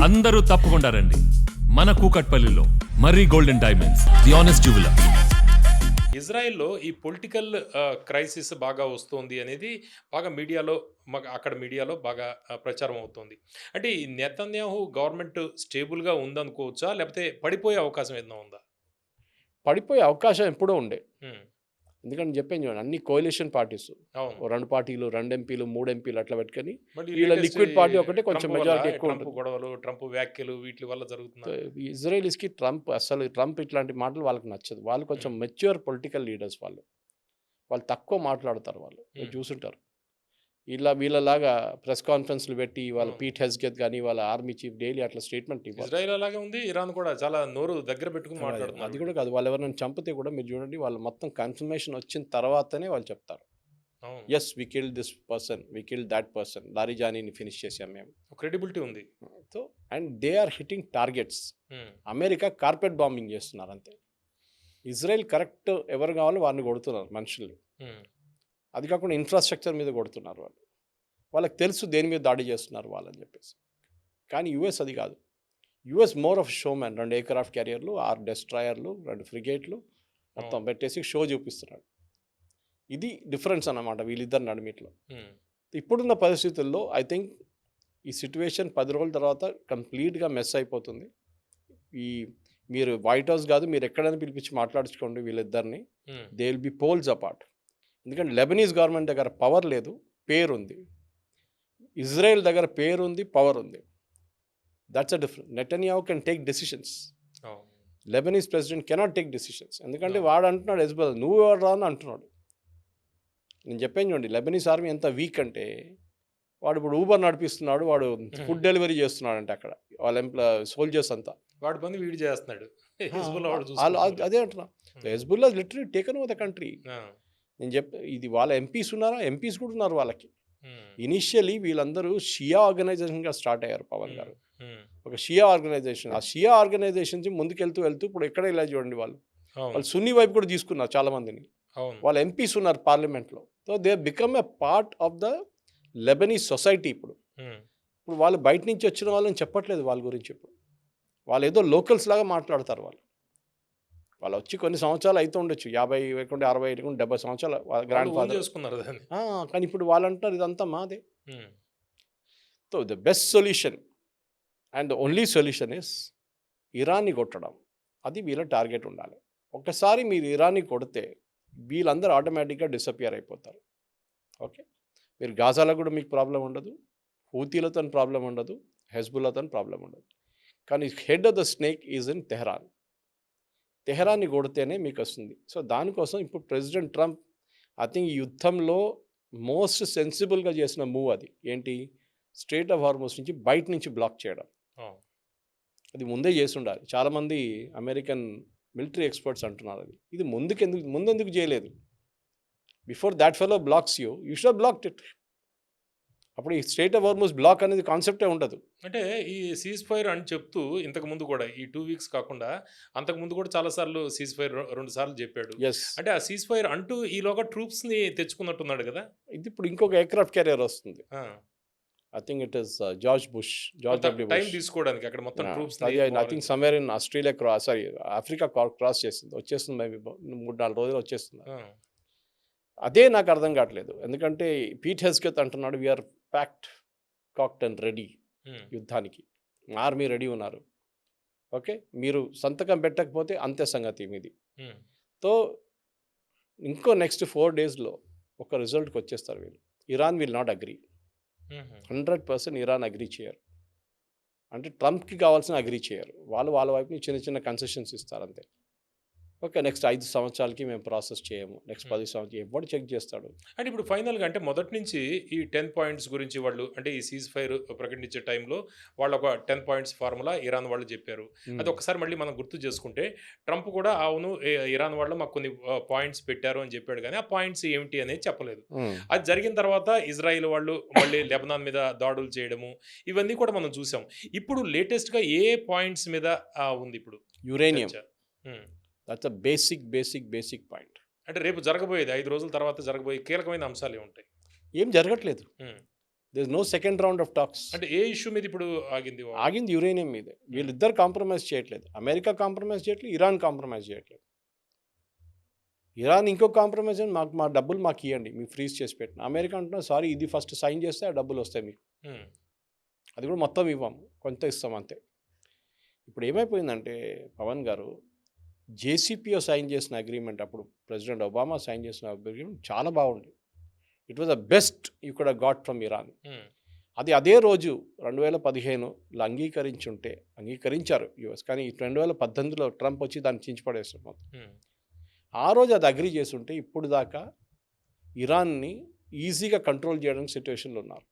అందరూ తప్పకుండా రండి. మన కూకట్పల్లిలో Marri golden diamonds, the honest jeweller. ఇజ్రాయెల్‌లో ఈ పొలిటికల్ క్రైసిస్ బాగా వస్తోంది అనేది బాగా మీడియాలో అక్కడ మీడియాలో బాగా ప్రచారం అవుతోంది. అంటే ఈ నెతన్యాహు గవర్నమెంట్ స్టేబుల్‌గా ఉందనుకోవచ్చా? లేకపోతే పడిపోయే అవకాశం ఏదైనా ఉందా? పడిపోయే అవకాశం ఎప్పుడో ఉండే. హ్మ్. ఎందుకంటే చెప్పాను చూడండి, అన్ని కోalition పార్టీస్. అవును. 2 పార్టీలు, 2 ఎంపీలు, 3 ఎంపీలు అట్లా పెట్టుకొని మళ్ళీ వీళ్ళ లేటెస్ట్ లిక్విడ్ పార్టీ ఒకటే కొంచెం ట్రంప్ వల్ల మెజారిటీ ఎక్కువ ట్రంప్ ఉంటుంది. గొడవలు, ట్రంప్ వ్యాఖ్యలు వీటి వల్ల జరుగుతుందా? ఇజ్రాయెలీస్‌కి ట్రంప్ ఇట్లాంటి మాటలు వాళ్ళకి నచ్చదు. వాళ్ళు కొంచెం హ్మ్. మెచ్యూర్ పొలిటికల్ లీడర్స్ వాళ్ళు. వాళ్ళు తక్కువ మాట్లాడతారు వాళ్ళు. మీరు హ్మ్. చూసుంటారు. వీళ్ళలాగా ప్రెస్ కాన్ఫరెన్స్‌లు పెట్టి వాళ్ళ అవును. పీట్ హెగ్సెత్ గాని, వాళ్ళ ఆర్మీ చీఫ్ డైలీ అట్లా స్టేట్మెంట్ ఇవ్వరు. ఇజ్రాయెల్ అలాగే ఉంది. ఇరాన్ కూడా చాలా నోరు దగ్గర పెట్టుకొని అది మాట్లాడుతున్నారు కూడా వీళ్ళు. కాదు. వాళ్ళు ఎవరైనా చంపితే కూడా మీరు చూడండి, వాళ్ళు మొత్తం కన్ఫర్మేషన్ వచ్చిన తర్వాతనే వాళ్ళు చెప్తారు. అవును. Yes, we killed this person, we killed that person, లారిజానీని ఫినిష్ చేసాం మేము. క్రెడిబిలిటీ ఉంది. So and they are hitting targets. Hmm. America carpet bombing చేస్తున్నారు అంతే. ఇజ్రాయెల్ కరెక్ట్ ఎవరు కావాలో వారిని కొడుతున్నారు మనుషుల్ని. హ్మ్. అది కాకుండా ఇన్ఫ్రాస్ట్రక్చర్ మీద కొడుతున్నారు వాళ్ళు. వాళ్ళకి తెలుసు దేని మీద దాడి చేస్తున్నారు వాళ్ళని చెప్పేసి. కానీ యుఎస్ అది కాదు. US more of showman. 2 aircraft క్యారియర్లు, 6 డెస్ట్రాయర్లు, 2 ఫ్రిగేట్లు మొత్తం అవును. పెట్టేసి షో చూపిస్తున్నాడు. ఇది డిఫరెన్స్ అన్నమాట వీళ్ళిద్దరి నడుమిట్లో. హ్మ్. ఇప్పుడున్న పరిస్థితుల్లో ఐ థింక్ ఈ సిట్యుయేషన్ 10 రోజుల తర్వాత కంప్లీట్గా మెస్ అయిపోతుంది. ఈ మీరు వైట్ హౌస్ కాదు, మీరు ఎక్కడైనా పిలిపించి మాట్లాడించుకోండి వీళ్ళిద్దరిని. Hmm. They will be poles apart. ఎందుకంటే లెబనీస్ గవర్నమెంట్ దగ్గర పవర్ లేదు, పేరుంది. ఇజ్రాయెల్ దగ్గర పేరుంది, పవర్ ఉంది. That's a difference. Netanyahu can take decisions. అవును. Lebanese president cannot take decisions. ఎందుకంటే అవును. వాడు అంటున్నాడు హెజ్బొల్లా, నువ్వు ఎవరు రా అని అంటున్నాడు. నేను చెప్పాను చూడండి, లెబనీస్ ఆర్మీ ఎంత వీక్ అంటే, వాడు ఇప్పుడు ఊబర్ నడిపిస్తున్నాడు, వాడు ఫుడ్ డెలివరీ చేస్తున్నాడంటే అక్కడ వాళ్ళ సోల్జర్స్ అంతా. వాడి పని వీడు చేస్తున్నాడు. హిజ్బుల్లా వాడు వాళ్ళు చూసుకుంటున్నారు. అదే అంటున్నా. Hezbollah literally taken over the country. ఆ. నేను ఇది వాళ్ళ ఎంపీస్ ఉన్నారా, ఎంపీస్ కూడా ఉన్నారు వాళ్ళకి. హ్మ్. ఇనిషియలీ వీళ్ళందరూ షియా ఆర్గనైజేషన్గా స్టార్ట్ అయ్యారు పవన్ హ్మ్. గారు. హ్మ్. ఒక షియా ఆర్గనైజేషన్. ఆ షియా ఆర్గనైజేషన్ ముందుకెళ్తూ ఇప్పుడు ఎక్కడ ఇలా చూడండి వాళ్ళు అవును. సున్నీ వైపు కూడా తీసుకున్నారు చాలామందిని. అవును. వాళ్ళ ఎంపీస్ ఉన్నారు పార్లమెంట్లో. So they become a part of the Lebanese society ఇప్పుడు. హ్మ్. ఇప్పుడు వాళ్ళు బయట నుంచి వచ్చిన వాళ్ళని చెప్పట్లేదు వాళ్ళ గురించి. ఇప్పుడు వాళ్ళు ఏదో లోకల్స్ లాగా మాట్లాడతారు. వాళ్ళు వచ్చి కొన్ని సంవత్సరాలు అయితే ఉండొచ్చు, 50 లేకుంటే 60 లేకుంటే 70 సంవత్సరాల వాళ్ళు గ్రాండ్ ఓన్ ఫాదర్. చేసుకున్నారు దాన్ని. కానీ ఇప్పుడు వాళ్ళు అంటారు ఇదంతా మాదే. Hmm. So the best solution and the only solution is ఇరాన్ని కొట్టడం. అది వీళ్ళ టార్గెట్ ఉండాలి. ఒక్కసారి మీరు ఇరాన్ని కొడితే వీళ్ళందరూ ఆటోమేటిక్గా డిసపియర్ అయిపోతారు. ఓకే, మీరు గాజాలో కూడా మీకు ప్రాబ్లం ఉండదు, హూతీలతో ప్రాబ్లం ఉండదు, హెజ్బుల్లాతో ప్రాబ్లం ఉండదు. కానీ head of the snake is in Tehran. తెహరాన్ని కొడితేనే మీకు వస్తుంది. సో దానికోసం ఇప్పుడు ప్రెసిడెంట్ ట్రంప్ ఐ థింక్ ఈ యుద్ధంలో మోస్ట్ సెన్సిబుల్గా చేసిన మూవ్ అది ఏంటి, స్ట్రెయిట్ ఆఫ్ హార్మోస్ నుంచి బయట నుంచి బ్లాక్ చేయడం. అవును. అది ముందే చేసి ఉండాలి. చాలామంది అమెరికన్ మిలిటరీ ఎక్స్పర్ట్స్ అంటున్నారు అది. ఇది ముందెందుకు చేయలేదు? Before that fellow blocks you should blocked it. అప్పుడు ఈ స్ట్రెయిట్ ఆఫ్ హార్మోస్ బ్లాక్ అనేది కాన్సెప్టే ఉండదు. అంటే ఈ సీజ్ ఫైర్ అని చెప్తూ ఇంతకు ముందు కూడా ఈ 2 వీక్స్ కాకుండా అంతకు ముందు కూడా చాలా సార్లు సీజ్ ఫైర్ 2 సార్లు చెప్పాడు. ఎస్, అంటే ఆ సీజ్ ఫైర్ అంటూ ఈలోగా ట్రూప్స్‌ని తెచ్చుకున్నట్టున్నాడు కదా! ఇది ఇప్పుడు ఇంకొక ఎయిర్క్రాఫ్ట్ క్యారియర్ వస్తుంది. ఆ. I think it is George కొంత డబ్ల్యూ టైం బుష్. తీసుకోవడానికి అక్కడ మొత్తం ట్రూప్స్‌ని అది I think somewhere in Australia Africa cross చేసింది, వచ్చేస్తుంది. మేబీ 3-4 రోజులు వచ్చేస్తుంది. ఆ. అదే నాకు అర్థం కావట్లేదు. ఎందుకంటే పీట్ హెగ్సెత్ అంటున్నాడు వీఆర్ ప్యాక్డ్, కాక్డ్ అండ్ రెడీ హ్మ్. యుద్ధానికి. ఆర్మీ రెడీ ఉన్నారు. ఓకే, మీరు సంతకం పెట్టకపోతే అంతే సంగతి మీది. హ్మ్. సో ఇంకో నెక్స్ట్ 4 డేస్లో ఒక రిజల్ట్కి వచ్చేస్తారు వీళ్ళు. Iran will not agree. హుహు. 100% ఇరాన్ అగ్రీ చేయరు. అంటే ట్రంప్కి కావాల్సిన అగ్రీ చేయరు. వాళ్ళ వైపు నుంచి చిన్న చిన్న కన్సెషన్స్ ఇస్తారు అంతే. ఓకే, నెక్స్ట్ 5 సంవత్సరాలకి మేము ప్రాసెస్ చేయము, నెక్స్ట్ 10 సంవత్సరాలు ఎవడు చెక్ చేస్తాడు? అంటే ఇప్పుడు ఫైనల్‌గా అంటే మొదటి నుంచి ఈ 10 పాయింట్స్ గురించి వాళ్ళు అంటే ఈ సీజ్ ఫైర్ ప్రకటించే టైంలో వాళ్ళు ఒక 10 పాయింట్స్ ఫార్ములా ఇరాన్ వాళ్ళు చెప్పారు. అది ఒకసారి మళ్ళీ మనం గుర్తు చేసుకుంటే ట్రంప్ కూడా అవును ఇరాన్ వాళ్ళు మాకు కొన్ని పాయింట్స్ పెట్టారు అని చెప్పాడు కానీ ఆ పాయింట్స్ ఏమిటి అనేది చెప్పలేదు. అది జరిగిన తర్వాత ఇజ్రాయిల్ వాళ్ళు మళ్ళీ లెబనాన్ మీద దాడులు చేయడము ఇవన్నీ కూడా మనం చూసాం. ఇప్పుడు లేటెస్ట్‌గా ఏ పాయింట్స్ మీద ఉంది ఇప్పుడు యురేనియం. చర్చ? హ్మ్. That's a basic point. అంటే రేపు జరగబోయేది 5 రోజుల తర్వాత జరగబోయే కీలకమైన అంశాలు ఏముంటాయి? ఏం జరగట్లేదు. Hmm. There is no second round of talks. అంటే ఏ ఇష్యూ మీద ఇప్పుడు ఆగింది war? ఆగింది యురేనియం మీదే. వీళ్ళిద్దరు కాంప్రమైజ్ చేయట్లేదు. అమెరికా కాంప్రమైజ్ చేయట్లేదు, ఇరాన్ కాంప్రమైజ్ చేయట్లేదు. ఇరాన్ ఇంకో కాంప్రమైజ్ అని మా డబ్బులు మాకు ఇవ్వండి, మీకు ఫ్రీజ్ చేసి పెట్టిన. అమెరికా అంటున్నా సారీ ఇది ఫస్ట్ సైన్ చేస్తే ఆ డబ్బులు వస్తాయి మీకు, Hmm. అది కూడా మొత్తం ఇవ్వము, కొంత ఇస్తాం అంతే. ఇప్పుడు ఏమైపోయిందంటే పవన్ గారు, జేసీపీఓ సైన్ చేసిన అగ్రిమెంట్, అప్పుడు ప్రెసిడెంట్ ఒబామా సైన్ చేసిన అగ్రిమెంట్ చాలా బాగుంది. It was the best you could have got from Iran. Hmm. అది అదే రోజు 2015లో అంగీకరించారు యుఎస్, కానీ 2018లో ట్రంప్ వచ్చి దాన్ని చించిపడేస్తాడు మొత్తం. Hmm. ఆ రోజు అది అగ్రి చేస్తుంటే ఇప్పుడు దాకా ఇరాన్ని ఈజీగా కంట్రోల్ చేయడానికి సిచ్యువేషన్లో ఉన్నారు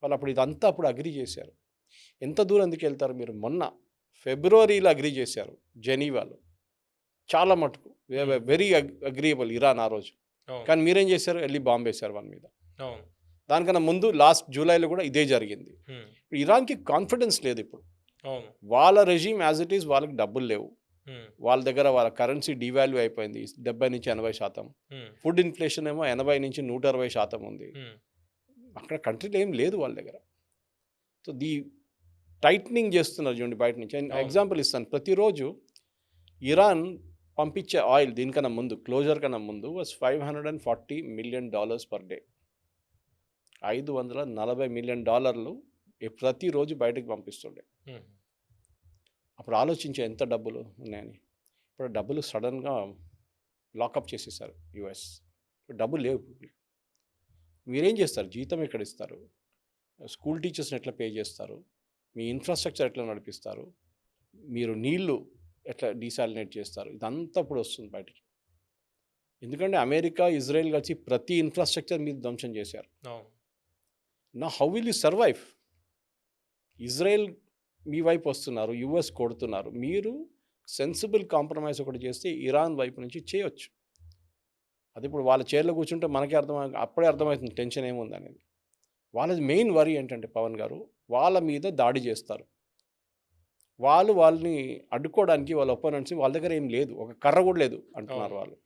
వాళ్ళు. అప్పుడు ఇదంతా అప్పుడు అగ్రి చేశారు. ఎంత దూరం ఎందుకు వెళ్తారు మీరు? మొన్న ఫిబ్రవరిలో అగ్రి చేశారు జెనీవాలో, చాలా మటుకు వెరీ అగ్రియబుల్ ఇరాన్ ఆ రోజు. అవును. కానీ మీరేం చేశారు? వెళ్ళి బాంబు వేశారు వాళ్ళ మీద. అవును. దానికన్నా ముందు లాస్ట్ జూలైలో కూడా ఇదే జరిగింది. Hmm. ఇప్పుడు ఇరాన్కి కాన్ఫిడెన్స్ లేదు ఇప్పుడు. అవును. వాళ్ళ రెజీమ్ యాజ్ ఇట్ ఈస్, వాళ్ళకి డబ్బులు లేవు, Hmm. వాళ్ళ దగ్గర వాళ్ళ కరెన్సీ డివాల్యూ అయిపోయింది 70 నుంచి 80%. Hmm. ఫుడ్ ఇన్ఫ్లేషన్ ఏమో 80 నుంచి 120% ఉంది. Hmm. అక్కడ కంట్రీలో ఏం లేదు వాళ్ళ దగ్గర. సో టైట్నింగ్ చేస్తున్నారు చూడండి బయట నుంచి. అవును. ఎగ్జాంపుల్ ఇస్తాను. ప్రతిరోజు ఇరాన్ పంపించే ఆయిల్ దీనికన్నా ముందు, క్లోజర్ కన్నా ముందు was $540 million per day. $540 million ప్రతిరోజు బయటకు పంపిస్తుండే. Hmm. అప్పుడు ఆలోచించే ఎంత డబ్బులు ఉన్నాయని. ఇప్పుడు డబ్బులు సడన్గా లాకప్ చేసేసారు యుఎస్. ఇప్పుడు డబ్బులు లేవు. మీరేం చేస్తారు? జీతం ఎక్కడ ఇస్తారు? స్కూల్ టీచర్స్ని ఎట్లా పే చేస్తారు? మీ ఇన్ఫ్రాస్ట్రక్చర్ ఎట్లా నడిపిస్తారు? మీరు నీళ్లు ఎట్లా డీసాలినేట్ చేస్తారు? ఇదంతా ఇప్పుడు వస్తుంది బయటికి. ఎందుకంటే అమెరికా, ఇజ్రాయెల్ కలిసి ప్రతి ఇన్ఫ్రాస్ట్రక్చర్ మీద ధ్వంసం చేశారు. అవును. నా how will you survive? Israel మీ వైపు వస్తున్నారు, యుఎస్ కొడుతున్నారు. మీరు సెన్సిబుల్ కాంప్రమైజ్ ఒకటి చేస్తే ఇరాన్ వైపు నుంచి చేయొచ్చు. అది ఇప్పుడు వాళ్ళ చైర్లో కూర్చుంటే మనకే అప్పుడే అర్థమవుతుంది టెన్షన్ ఏముంది అనేది. వాళ్ళది మెయిన్ వరీ ఏంటంటే పవన్ గారు, వాళ్ళ మీద దాడి చేస్తారు. వాళ్ళని అడ్డుకోవడానికి వాళ్ళ ఒపోనెంట్స్ వాళ్ళ దగ్గర ఏం లేదు, ఒక కర్ర కూడా లేదు అంటున్నారు వాళ్ళు.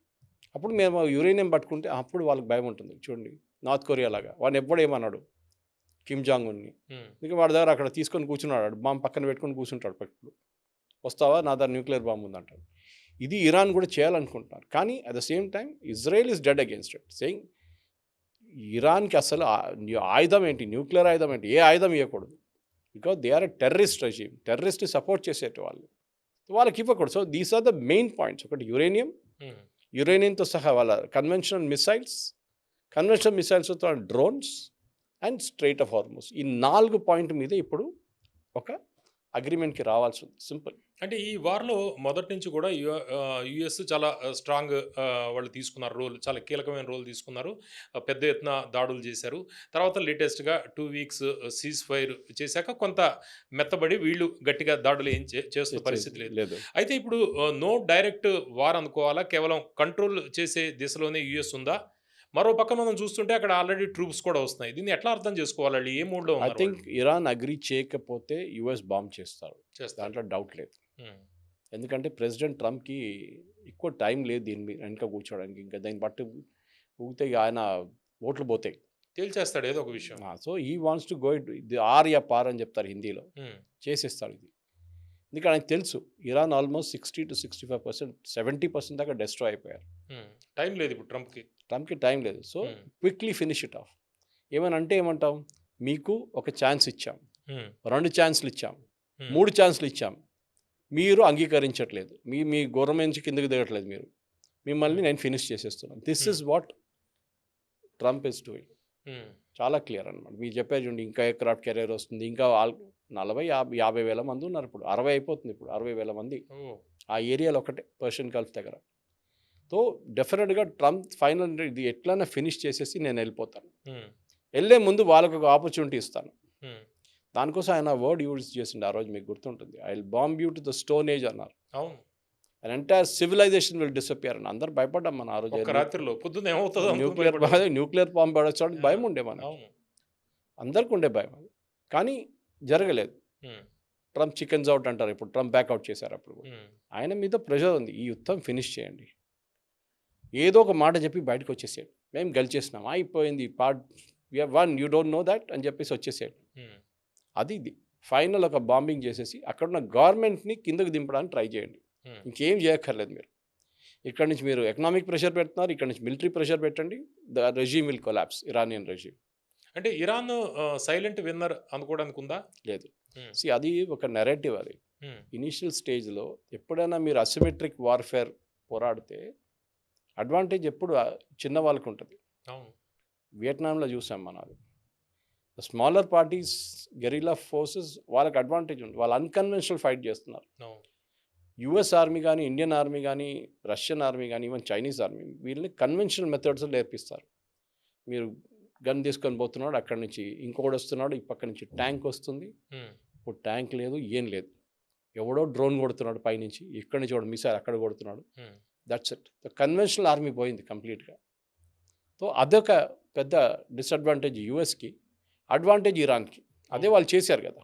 అప్పుడు మేము యురేనియం పట్టుకుంటే అప్పుడు వాళ్ళకి భయం ఉంటుంది. చూడండి నార్త్ కొరియా లాగా, వాడిని ఎప్పుడు ఏమన్నాడు కిమ్ జాంగ్ ఉన్ని. Hmm. ఇంకా వాడి దగ్గర అక్కడ తీసుకొని కూర్చున్నాడు, బాంబు పక్కన పెట్టుకొని కూర్చుంటాడు. పక్కన వస్తావా, నా దగ్గర న్యూక్లియర్ బాంబు ఉందంటాడు. ఇది ఇరాన్ కూడా చేయాలనుకుంటున్నారు. కానీ at the same time Israel is dead against it, saying ఇరాన్కి అసలు ఆయుధం ఏంటి, న్యూక్లియర్ ఆయుధం ఏంటి, ఏ ఆయుధం ఇవ్వకూడదు. Because they are a terrorist regime, టెర్రరిస్ట్ని సపోర్ట్ చేసేట వాళ్ళకి ఇవ్వకూడదు. So these are the main points. ఒకటి Hmm. యురేనియంతో సహా వాళ్ళ కన్వెన్షనల్ మిసైల్స్తో drones and strait of Hormuz, ఈ 4 పాయింట్ మీద ఇప్పుడు ఒక అగ్రిమెంట్కి రావాల్సి ఉంది. సింపుల్. అంటే ఈ వార్లో మొదటి నుంచి కూడా యుఎస్ చాలా స్ట్రాంగ్ వాళ్ళు తీసుకున్నారు రోల్, చాలా కీలకమైన రోల్ తీసుకున్నారు. పెద్ద ఎత్తున దాడులు చేశారు. తర్వాత లేటెస్ట్గా 2 వీక్స్ సీజ్ ఫైర్ చేశాక కొంత మెత్తబడి వీళ్ళు గట్టిగా దాడులు ఏం చేస్తున్న పరిస్థితి లేదు. లేదు. అయితే ఇప్పుడు నో డైరెక్ట్ వార్ అనుకోవాలా, కేవలం కంట్రోల్ చేసే దిశలోనే యుఎస్ ఉందా? మరో పక్క మనం చూస్తుంటే అక్కడ ఆల్రెడీ ట్రూప్స్ కూడా వస్తున్నాయి. దీన్ని ఎట్లా అర్థం చేసుకోవాలి? వాళ్ళు ఏ మూడ్లో ఐ ఉన్నారు? థింక్ ఇరాన్ అగ్రి చేయకపోతే యుఎస్ బాంబ్ చేస్తారు, చేస్తారు. దాంట్లో డౌట్ లేదు. Hmm. ఎందుకంటే ప్రెసిడెంట్ ట్రంప్కి ఎక్కువ టైం లేదు దీని మీద వెనక కూర్చోడానికి. ఇంకా దాన్ని బట్టి ఊగితే ఆయన ఓట్లు పోతాయి. తేల్చేస్తాడు ఏదో ఒక విషయం. సో ఈ వాంట్స్ టు గో ఇది ఆర్ యా పార్ అని చెప్తారు హిందీలో. Hmm. చేసేస్తాడు ఇది. ఎందుకంటే ఆయనకు తెలుసు ఇరాన్ ఆల్మోస్ట్ 60 to 65%, 70% దాకా డెస్ట్రాయ్ అయిపోయారు. టైం లేదు ఇప్పుడు ట్రంప్కి టైం లేదు. So quickly finish it of. ఏమనంటే ఏమంటాం, మీకు ఒక ఛాన్స్ ఇచ్చాం, 2 ఛాన్స్లు ఇచ్చాం, 3 ఛాన్స్లు ఇచ్చాం, మీరు అంగీకరించట్లేదు, మీ గవర్నమెంట్ నుంచి కిందకి దిగట్లేదు, మిమ్మల్ని నేను ఫినిష్ చేసేస్తున్నాను. This is what Trump is doing. చాలా క్లియర్ అనమాట. మీరు చెప్పేది చూడండి, ఇంకా ఎయిర్క్రాఫ్ట్ కెరియర్ వస్తుంది, ఇంకా 40-50 వేల మంది ఉన్నారు. ఇప్పుడు 60 అయిపోతుంది. ఇప్పుడు 60 వేల మంది ఆ ఏరియాలో ఒకటే పర్షియన్ గల్ఫ్ దగ్గర. సో డెఫినెట్గా ట్రంప్ ఫైనల్ ఇది ఎట్లైనా ఫినిష్ చేసేసి నేను వెళ్ళిపోతాను. వెళ్ళే ముందు వాళ్ళకు ఒక ఆపర్చునిటీ ఇస్తాను. దానికోసం ఆయన వర్డ్ యూజ్ చేసిండు ఆ రోజు, మీకు గుర్తుంటుంది. I will bomb you to the stone age అన్నారు. అవును. And entire civilization will disappear అని అందరు భయపడ్డాం మన ఆ రోజు. రాత్రిలో పొద్దున్న ఏమవుతుందో న్యూక్లియర్ బాంబ్ పడొచ్చు భయం ఉండే మన అందరికి ఉండే భయం. అది కానీ జరగలేదు. ట్రంప్ చికెన్స్ అవుట్ అంటారు, ఇప్పుడు ట్రంప్ బ్యాక్అవుట్ చేశారు. అప్పుడు ఆయన మీద ప్రెషర్ ఉంది, ఈ యుద్ధం ఫినిష్ చేయండి, ఏదో ఒక మాట చెప్పి బయటకు వచ్చేసాడు. మేము గెలిచేసినాం, అయిపోయింది, we are one, you don't know that అని చెప్పేసి వచ్చేసాడు. అది ఇది ఫైనల్ ఒక బాంబింగ్ చేసేసి అక్కడున్న గవర్నమెంట్ని కిందకు దింపడానికి ట్రై చేయండి. ఇంకేం చేయక్కర్లేదు మీరు. ఇక్కడ నుంచి మీరు ఎకనామిక్ ప్రెషర్ పెడుతున్నారు, ఇక్కడ నుంచి మిలిటరీ ప్రెషర్ పెట్టండి, the regime will collapse, Iranian regime. అంటే ఇరాన్ సైలెంట్ విన్నర్ అనుకోవడానికి ఉందా? లేదు. అది ఒక నెరేటివ్. అది ఇనీషియల్ స్టేజ్లో ఎప్పుడైనా మీరు అసిమెట్రిక్ వార్ఫేర్ పోరాడితే అడ్వాంటేజ్ ఎప్పుడు చిన్న వాళ్ళకు ఉంటుంది. వియట్నాంలో చూసాం మనం. అది స్మాలర్ పార్టీస్, గెరిల్లా ఫోర్సెస్, వాళ్ళకి అడ్వాంటేజ్ ఉంది. వాళ్ళు అన్కన్వెన్షనల్ ఫైట్ చేస్తున్నారు. యుఎస్ ఆర్మీ కానీ, ఇండియన్ ఆర్మీ కానీ, రష్యన్ ఆర్మీ కానీ, ఈవెన్ చైనీస్ ఆర్మీ వీళ్ళని కన్వెన్షనల్ మెథడ్స్ నేర్పిస్తారు. మీరు గన్ తీసుకొని పోతున్నాడు, అక్కడి నుంచి ఇంకొకటి వస్తున్నాడు, ఈ పక్క నుంచి ట్యాంక్ వస్తుంది. ఇప్పుడు ట్యాంక్ లేదు, ఏం లేదు, ఎవడో డ్రోన్ కొడుతున్నాడు పైనుంచి, ఇక్కడి నుంచి కూడా మిసైల్ అక్కడ కొడుతున్నాడు. That's it. The conventional army పోయింది కంప్లీట్గా. సో అదొక పెద్ద డిసడ్వాంటేజ్ యుఎస్కి, అడ్వాంటేజ్ ఇరాన్కి. అదే వాళ్ళు చేశారు కదా.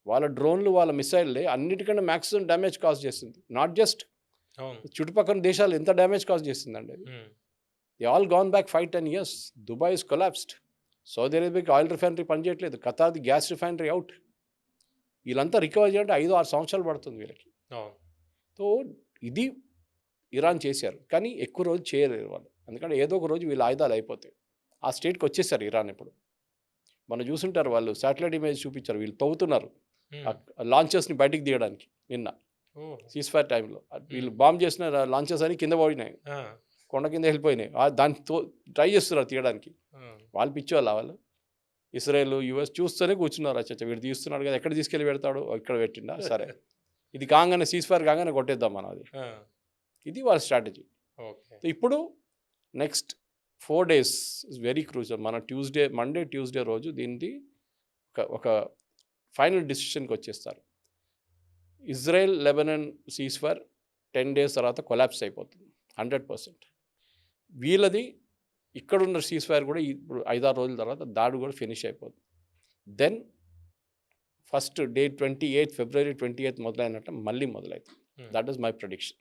వాళ్ళ డ్రోన్లు, వాళ్ళ మిసైల్లే అన్నిటికన్నా మ్యాక్సిమం డ్యామేజ్ కాజ్ చేస్తుంది. నాట్ జస్ట్ చుట్టుపక్కల దేశాలు ఎంత డ్యామేజ్ కాజ్ చేస్తుందండి అది. They all gone back 5-10 years. Dubai is collapsed. Saudi అరేబియాకి ఆయిల్ రిఫైనరీ పనిచేయట్లేదు. ఖతార్ది గ్యాస్ రిఫైనరీ అవుట్. వీళ్ళంతా రికవర్ చేయాలంటే 5-6 సంవత్సరాలు పడుతుంది వీళ్ళకి. సో ఇది ఇరాన్ చేశారు, కానీ ఎక్కువ రోజు చేయలేరు వాళ్ళు. ఎందుకంటే ఏదో ఒక రోజు వీళ్ళ ఆయుధాలు అయిపోతాయి. ఆ స్టేట్కి వచ్చేసారు ఇరాన్. ఇప్పుడు మనం చూసుంటారు, వాళ్ళు శాటిలైట్ ఇమేజ్ చూపించారు, వీళ్ళు తవ్వుతున్నారు లాంచెస్ని బయటికి తీయడానికి. నిన్న సీజ్ ఫైర్ టైంలో వీళ్ళు బాంబ్ చేసిన లాంచెస్ అని కింద పోయినాయి, కొండ కింద వెళ్ళిపోయినాయి. దాన్ని ట్రై చేస్తున్నారు తీయడానికి. వాళ్ళు పిచ్చోళ్ళ వాళ్ళు. ఇస్రాయేల్, యుఎస్ చూస్తూనే కూర్చున్నారు. అచ్చా వీడు తీస్తున్నాడు కదా, ఎక్కడ తీసుకెళ్ళి పెడతాడు, ఇక్కడ పెట్టిండా, సరే ఇది కాగానే సీజ్ ఫైర్ కాగానే కొట్టేద్దాం మనం. అది ఇది వాళ్ళ స్ట్రాటజీ. ఇప్పుడు next 4 days is very crucial. మన మండే ట్యూస్డే రోజు దీన్ని ఒక ఫైనల్ డిసిషన్కి వచ్చేస్తారు. Israel Lebanon cease fire 10 days తర్వాత కొలాప్స్ అయిపోతుంది 100%. వీళ్ళది ఇక్కడున్న సీజ్ ఫైర్ కూడా ఇప్పుడు 5-6 రోజుల తర్వాత దాడి కూడా ఫినిష్ అయిపోతుంది. దెన్ ఫస్ట్ డే 28 February 28 మొదలైనట్టు మళ్ళీ మొదలవుతుంది. That is my prediction.